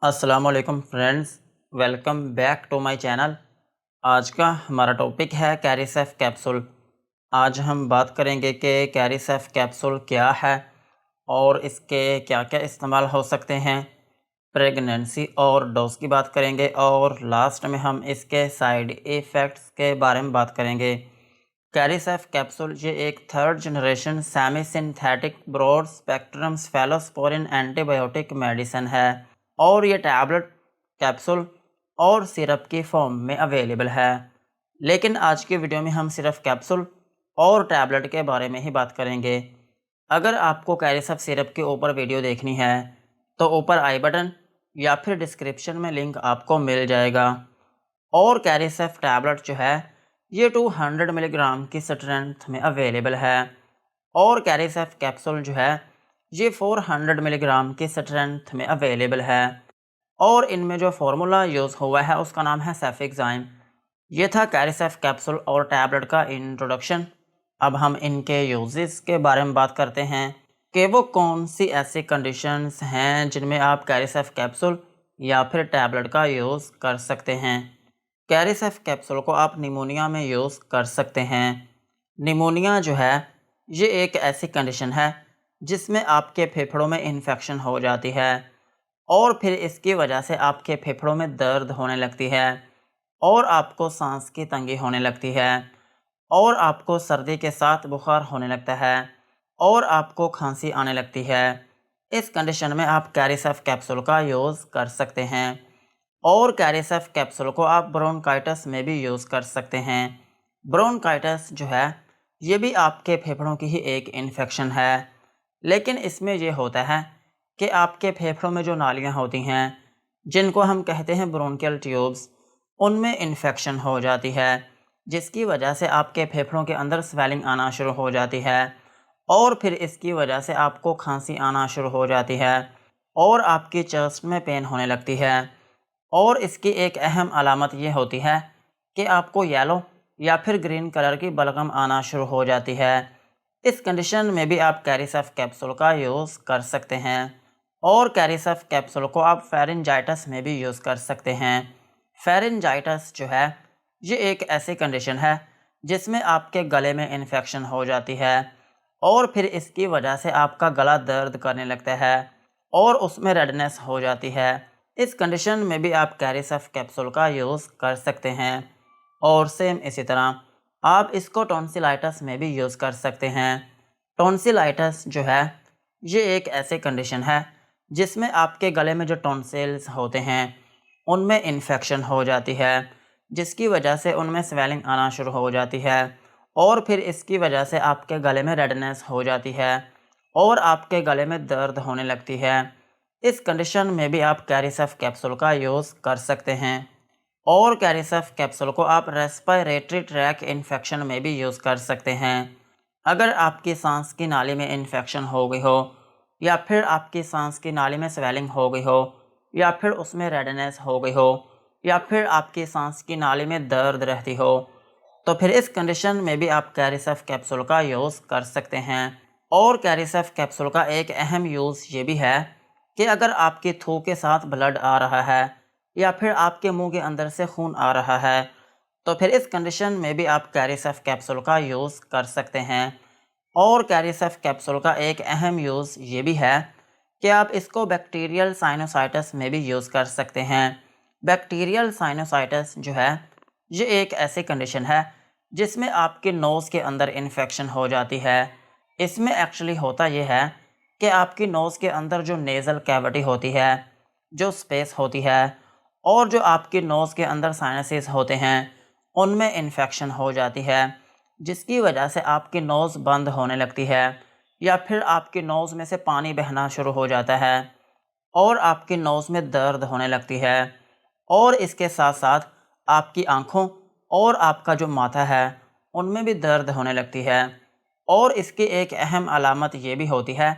अस्सलामुअलैकुम friends, welcome back to my channel. आज का हमारा टॉपिक है कैरिसेफ कैप्सूल। आज हम बात करेंगे कि कैरिसेफ कैप्सूल क्या है और इसके क्या क्या इस्तेमाल हो सकते हैं। प्रेगनेंसी और डोज की बात करेंगे और लास्ट में हम इसके साइड इफ़ेक्ट्स के बारे में बात करेंगे। कैरिसेफ कैप्सूल ये एक third generation semi synthetic broad spectrum cephalosporin antibiotic medicine है और ये टैबलेट, कैप्सूल और सिरप की फॉर्म में अवेलेबल है। लेकिन आज की वीडियो में हम सिर्फ कैप्सूल और टैबलेट के बारे में ही बात करेंगे। अगर आपको कैरिसेफ सिरप के ऊपर वीडियो देखनी है तो ऊपर आई बटन या फिर डिस्क्रिप्शन में लिंक आपको मिल जाएगा। और कैरिसेफ टैबलेट जो है ये 200 मिलीग्राम की स्ट्रेंथ में अवेलेबल है और कैरिसेफ कैप्सूल जो है ये 400 मिलीग्राम की स्ट्रेंथ में अवेलेबल है। और इनमें जो फार्मूला यूज़ हुआ है उसका नाम है सेफिक्साइम। ये था कैरिसेफ कैप्सूल और टैबलेट का इंट्रोडक्शन। अब हम इनके यूजेस के बारे में बात करते हैं कि वो कौन सी ऐसी कंडीशंस हैं जिनमें आप कैरिसेफ कैप्सूल या फिर टैबलेट का यूज़ कर सकते हैं। कैरिसेफ कैप्सूल को आप निमोनिया में यूज़ कर सकते हैं। निमोनिया जो है ये एक ऐसी कंडीशन है जिसमें आपके फेफड़ों में इन्फेक्शन हो जाती है और फिर इसकी वजह से आपके फेफड़ों में दर्द होने लगती है और आपको सांस की तंगी होने लगती है और आपको सर्दी के साथ बुखार होने लगता है और आपको खांसी आने लगती है। इस कंडीशन में आप कैरिसेफ कैप्सूल का यूज़ कर सकते हैं और कैरिसेफ कैप्सूल को आप ब्रोंकाइटिस में भी यूज़ कर सकते हैं। ब्रोंकाइटिस जो है ये भी आपके फेफड़ों की ही एक इन्फेक्शन है, लेकिन इसमें ये होता है कि आपके फेफड़ों में जो नालियाँ होती हैं जिनको हम कहते हैं ब्रोंकियल ट्यूब्स, उनमें इन्फेक्शन हो जाती है जिसकी वजह से आपके फेफड़ों के अंदर स्वेलिंग आना शुरू हो जाती है और फिर इसकी वजह से आपको खांसी आना शुरू हो जाती है और आपकी चेस्ट में पेन होने लगती है। और इसकी एक अहम अलामत ये होती है कि आपको येलो या फिर ग्रीन कलर की बलगम आना शुरू हो जाती है। इस कंडीशन में भी आप कैरिसेफ कैप्सूल का यूज़ कर सकते हैं और कैरिसेफ कैप्सूल को आप फेरिंजाइटिस में भी यूज़ कर सकते हैं। फेरिंजाइटिस जो है ये एक ऐसी कंडीशन है जिसमें आपके गले में इन्फेक्शन हो जाती है और फिर इसकी वजह से आपका गला दर्द करने लगता है और उसमें रेडनेस हो जाती है। इस कंडीशन में भी आप कैरिसेफ कैप्सूल का यूज़ कर सकते हैं और सेम इसी तरह आप इसको टॉन्सिलाइटिस में भी यूज़ कर सकते हैं। टॉन्सिलाइटिस जो है ये एक ऐसी कंडीशन है जिसमें आपके गले में जो टॉन्सिल्स होते हैं उनमें इन्फेक्शन हो जाती है जिसकी वजह से उनमें स्वेलिंग आना शुरू हो जाती है और फिर इसकी वजह से आपके गले में रेडनेस हो जाती है और आपके गले में दर्द होने लगती है। इस कंडीशन में भी आप कैरिसेफ कैप्सूल का यूज़ कर सकते हैं और कैरिसेफ कैप्सूल को आप रेस्पिरेटरी ट्रैक इन्फेक्शन में भी यूज़ कर सकते हैं। अगर आपकी सांस की नाली में इन्फेक्शन हो गई हो या फिर आपकी सांस की नाली में स्वेलिंग हो गई हो या फिर उसमें रेडनेस हो गई हो या फिर आपकी सांस की नाली में दर्द रहती हो, तो फिर इस कंडीशन में भी आप कैरिसेफ कैप्सूल का यूज़ कर सकते हैं। और कैरिसेफ कैप्सूल का एक अहम यूज़ ये भी है कि अगर आपकी थूक के साथ ब्लड आ रहा है या फिर आपके मुंह के अंदर से खून आ रहा है, तो फिर इस कंडीशन में भी आप कैरिसेफ कैप्सूल का यूज़ कर सकते हैं। और कैरिसेफ कैप्सूल का एक अहम यूज़ ये भी है कि आप इसको बैक्टीरियल साइनोसाइटिस में भी यूज़ कर सकते हैं। बैक्टीरियल साइनोसाइटिस जो है ये एक ऐसी कंडीशन है जिसमें आपके नोज़ के अंदर इन्फेक्शन हो जाती है। इसमें एक्चुअली होता ये है कि आपकी नोज़ के अंदर जो नेज़ल कैविटी होती है, जो स्पेस होती है और जो आपकी नोज़ के अंदर साइनसेस होते हैं उनमें इन्फेक्शन हो जाती है जिसकी वजह से आपकी नोज़ बंद होने लगती है या फिर आपकी नोज़ में से पानी बहना शुरू हो जाता है और आपकी नोज़ में दर्द होने लगती है और इसके साथ साथ आपकी आँखों और आपका जो माथा है उनमें भी दर्द होने लगती है। और इसकी एक अहम अलामत ये भी होती है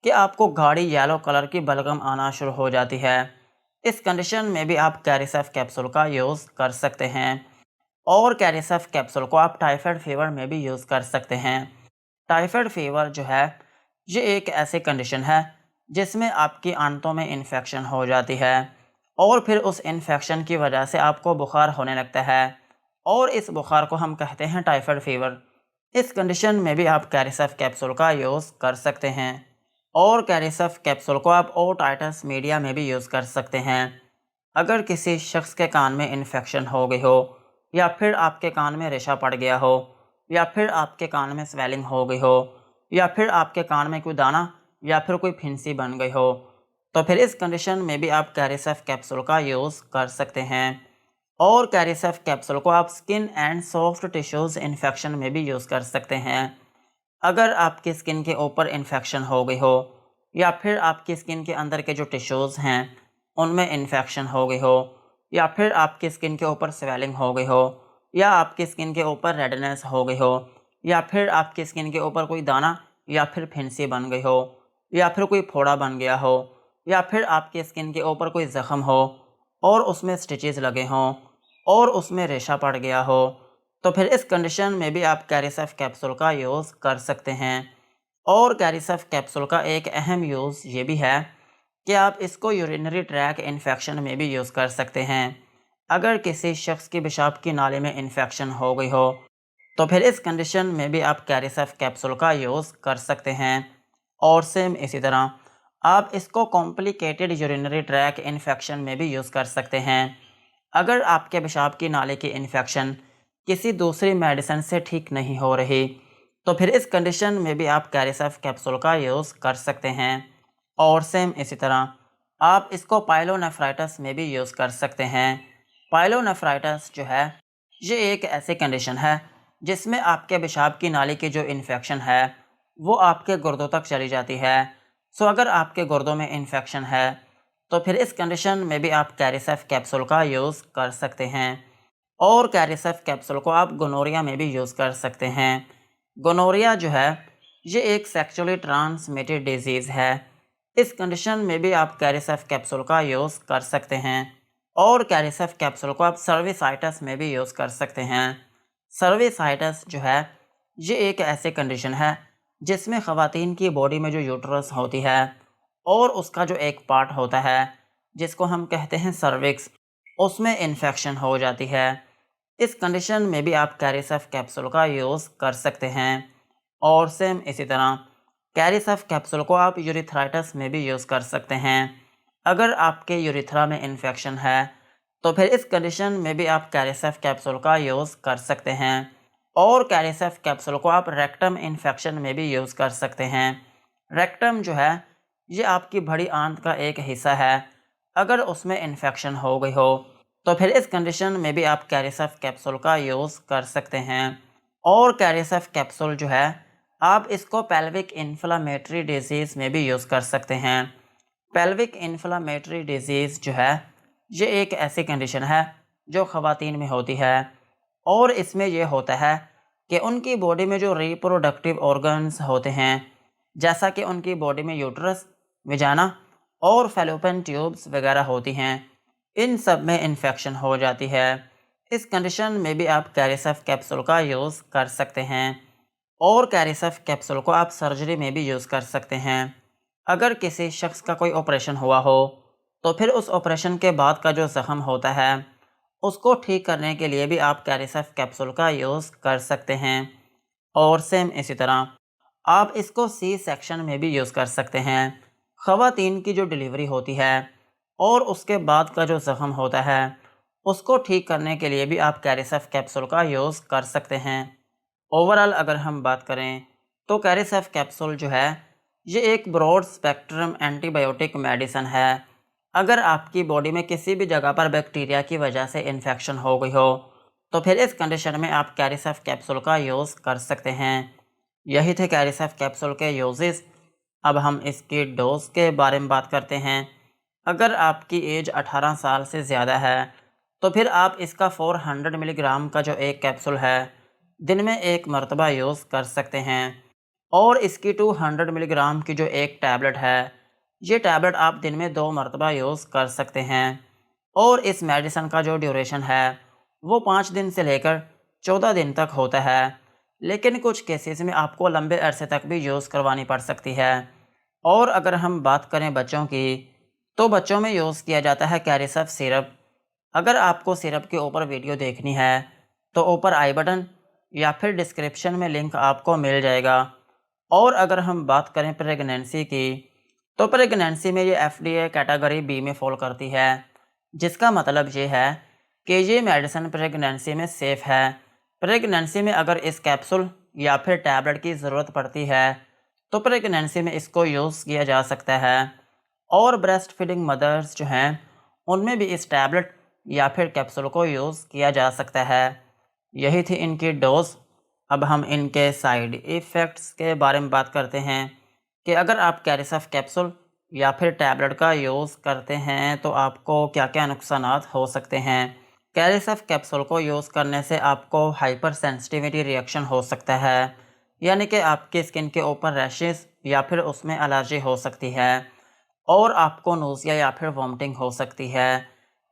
कि आपको गाढ़ी येलो कलर की बलगम आना शुरू हो जाती है। इस कंडीशन में भी आप कैरिसेफ कैप्सूल का यूज़ कर सकते हैं और कैरिसेफ कैप्सूल को आप टाइफाइड फीवर में भी यूज़ कर सकते हैं। टाइफाइड फीवर जो है ये एक ऐसी कंडीशन है जिसमें आपकी आंतों में इन्फेक्शन हो जाती है और फिर उस इन्फेक्शन की वजह से आपको बुखार होने लगता है और इस बुखार को हम कहते हैं टाइफाइड फीवर। इस कंडीशन में भी आप कैरिसेफ कैप्सूल का यूज़ कर सकते हैं और कैरिसेफ कैप्सूल को आप ओटाइटिस मीडिया में भी यूज़ कर सकते हैं। अगर किसी शख्स के कान में इन्फेक्शन हो गई हो या फिर आपके कान में रेशा पड़ गया हो या फिर आपके कान में स्वेलिंग हो गई हो या फिर आपके कान में कोई दाना या फिर कोई फिंसी बन गई हो, तो फिर इस कंडीशन में भी आप कैरिसेफ कैप्सूल का यूज़ कर सकते हैं। और कैरिसेफ कैप्सूल को आप skin and soft tissues infection में भी यूज़ कर सकते हैं। अगर आपकी स्किन के ऊपर इन्फेक्शन हो गई हो या फिर आपकी स्किन के अंदर के जो टिश्यूज़ हैं उनमें इन्फेक्शन हो गई हो या फिर आपकी स्किन के ऊपर स्वेलिंग हो गई हो या आपकी स्किन के ऊपर रेडनेस हो गई हो या फिर आपकी स्किन के ऊपर कोई दाना या फिर फिंसी बन गई हो या फिर कोई फोड़ा बन गया हो या फिर आपकी स्किन के ऊपर कोई ज़ख़म हो और उसमें स्टिचेस लगे हों और उसमें रेशा पड़ गया हो, तो फिर इस कंडीशन में भी आप कैरिसेफ कैप्सूल का यूज़ कर सकते हैं। और कैरिसेफ कैप्सूल का एक अहम यूज़ ये भी है कि आप इसको यूरिनरी ट्रैक इन्फेक्शन में भी यूज़ कर सकते हैं। अगर किसी शख्स की पेशाब की नाली में इन्फेक्शन हो गई हो, तो फिर इस कंडीशन में भी आप कैरिसेफ कैप्सूल का यूज़ कर सकते हैं। और सेम इसी तरह आप इसको कॉम्प्लिकेटेड यूरिनरी ट्रैक इन्फेक्शन में भी यूज़ कर सकते हैं। अगर आपके पेशाब की नाली की इन्फेक्शन किसी दूसरी मेडिसिन से ठीक नहीं हो रही, तो फिर इस कंडीशन में भी आप कैरिसेफ कैप्सूल का यूज़ कर सकते हैं। और सेम इसी तरह आप इसको पाइलोनेफ्राइटिस में भी यूज़ कर सकते हैं। पाइलोनेफ्राइटिस जो है ये एक ऐसी कंडीशन है जिसमें आपके पेशाब की नाली की जो इन्फेक्शन है वो आपके गुर्दों तक चली जाती है। सो अगर आपके गुर्दों में इन्फेक्शन है तो फिर इस कंडीशन में भी आप कैरिसेफ कैप्सूल का यूज़ कर सकते हैं। और कैरिसेफ कैप्सूल को आप गोनोरिया में भी यूज़ कर सकते हैं। गोनोरिया जो है ये एक सेक्सुअली ट्रांसमिटेड डिजीज़ है। इस कंडीशन में भी आप कैरिसेफ कैप्सूल का यूज़ कर सकते हैं। और कैरिसेफ कैप्सूल को आप सर्विसाइटिस में भी यूज़ कर सकते हैं। सर्विसाइटिस जो है ये एक ऐसी कंडीशन है जिसमें ख़वातीन की बॉडी में जो यूट्रस होती है और उसका जो एक पार्ट होता है जिसको हम कहते हैं सर्विक्स, उसमें इन्फेक्शन हो जाती है। इस कंडीशन में भी आप कैरिसेफ कैप्सूल का यूज़ कर सकते हैं। और सेम इसी तरह कैरिसेफ कैप्सूल को आप यूरिथ्राइटिस में भी यूज़ कर सकते हैं। अगर आपके यूरिथ्रा में इन्फेक्शन है तो फिर इस कंडीशन में भी आप कैरिसेफ कैप्सूल का यूज़ कर सकते हैं। और कैरिसेफ कैप्सूल को आप रेक्टम इन्फेक्शन में भी यूज़ कर सकते हैं। रेक्टम जो है ये आपकी बड़ी आंत का एक हिस्सा है। अगर उसमें इन्फेक्शन हो गई हो तो फिर इस कंडीशन में भी आप कैरिसेफ कैप्सूल का यूज़ कर सकते हैं। और कैरिसेफ कैप्सूल जो है आप इसको पेल्विक इन्फ्लामेटरी डिजीज़ में भी यूज़ कर सकते हैं। पेल्विक इन्फ्लामेटरी डिजीज़ जो है ये एक ऐसी कंडीशन है जो ख़वातीन में होती है और इसमें यह होता है कि उनकी बॉडी में जो रिप्रोडक्टिव ऑर्गन्स होते हैं जैसा कि उनकी बॉडी में यूट्रस, विजाना और फैलोपियन ट्यूब्स वगैरह होती हैं, इन सब में इन्फेक्शन हो जाती है। इस कंडीशन में भी आप कैरिसेफ कैप्सूल का यूज़ कर सकते हैं। और कैरिसेफ कैप्सूल को आप सर्जरी में भी यूज़ कर सकते हैं। अगर किसी शख्स का कोई ऑपरेशन हुआ हो तो फिर उस ऑपरेशन के बाद का जो ज़ख़म होता है उसको ठीक करने के लिए भी आप कैरिसेफ कैप्सूल का यूज़ कर सकते हैं। और सेम इसी तरह आप इसको सी सेक्शन में भी यूज़ कर सकते हैं। ख़वातीन की जो डिलीवरी होती है और उसके बाद का जो ज़ख़म होता है उसको ठीक करने के लिए भी आप कैरिसेफ कैप्सूल का यूज़ कर सकते हैं। ओवरऑल अगर हम बात करें तो कैरिसेफ कैप्सूल जो है ये एक ब्रॉड स्पेक्ट्रम एंटीबायोटिक मेडिसिन है। अगर आपकी बॉडी में किसी भी जगह पर बैक्टीरिया की वजह से इन्फेक्शन हो गई हो तो फिर इस कंडीशन में आप कैरिसेफ कैप्सूल का यूज़ कर सकते हैं। यही थे कैरिसेफ कैप्सूल के यूजेस। अब हम इसकी डोज के बारे में बात करते हैं। अगर आपकी एज 18 साल से ज़्यादा है तो फिर आप इसका 400 मिलीग्राम का जो एक कैप्सूल है दिन में एक मरतबा यूज़ कर सकते हैं। और इसकी 200 मिलीग्राम की जो एक टैबलेट है ये टैबलेट आप दिन में 2 मरतबा यूज़ कर सकते हैं। और इस मेडिसिन का जो ड्यूरेशन है वो 5 दिन से लेकर 14 दिन तक होता है, लेकिन कुछ केसेस में आपको लंबे अरसे तक भी यूज़ करवानी पड़ सकती है। और अगर हम बात करें बच्चों की तो बच्चों में यूज़ किया जाता है कैरिसफ सिरप। अगर आपको सिरप के ऊपर वीडियो देखनी है तो ऊपर आई बटन या फिर डिस्क्रिप्शन में लिंक आपको मिल जाएगा। और अगर हम बात करें प्रेगनेंसी की, तो प्रेगनेंसी में ये FDA कैटेगरी बी में फॉल करती है, जिसका मतलब ये है कि ये मेडिसिन प्रेगनेंसी में सेफ़ है। प्रेगनेंसी में अगर इस कैप्सूल या फिर टैबलेट की ज़रूरत पड़ती है तो प्रेगनेंसी में इसको यूज़ किया जा सकता है। और ब्रेस्ट फीडिंग मदर्स जो हैं उनमें भी इस टैबलेट या फिर कैप्सूल को यूज़ किया जा सकता है। यही थी इनकी डोज। अब हम इनके साइड इफ़ेक्ट्स के बारे में बात करते हैं कि अगर आप कैरिसफ कैप्सूल या फिर टैबलेट का यूज़ करते हैं तो आपको क्या क्या नुकसानात हो सकते हैं। कैरिसफ कैप्सूल को यूज़ करने से आपको हाइपर सेंसिटिविटी रिएक्शन हो सकता है, यानी कि आपकी स्किन के ऊपर रैशेस या फिर उसमें एलर्जी हो सकती है। और आपको नोज़िया या फिर वॉमिटिंग हो सकती है,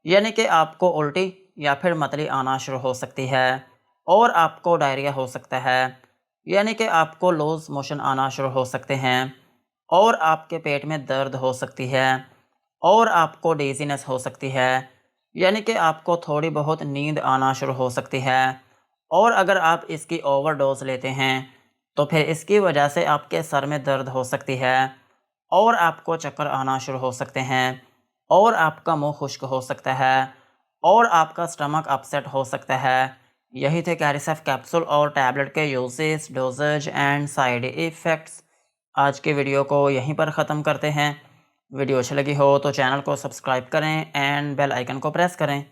यानी कि आपको उल्टी या फिर मतली आना शुरू हो सकती है। और आपको डायरिया हो सकता है, यानी कि आपको लूज़ मोशन आना शुरू हो सकते हैं। और आपके पेट में दर्द हो सकती है। और आपको डेज़ीनेस हो सकती है, यानी कि आपको थोड़ी बहुत नींद आना शुरू हो सकती है। और अगर आप इसकी ओवरडोज़ लेते हैं तो फिर इसकी वजह से आपके सर में दर्द हो सकती है और आपको चक्कर आना शुरू हो सकते हैं और आपका मुंह खुश्क हो सकता है और आपका स्टमक अपसेट हो सकता है। यही थे कैरिसफ कैप्सूल और टैबलेट के uses, dosages and side effects. आज के वीडियो को यहीं पर ख़त्म करते हैं। वीडियो अच्छी लगी हो तो चैनल को सब्सक्राइब करें एंड बेल आइकन को प्रेस करें।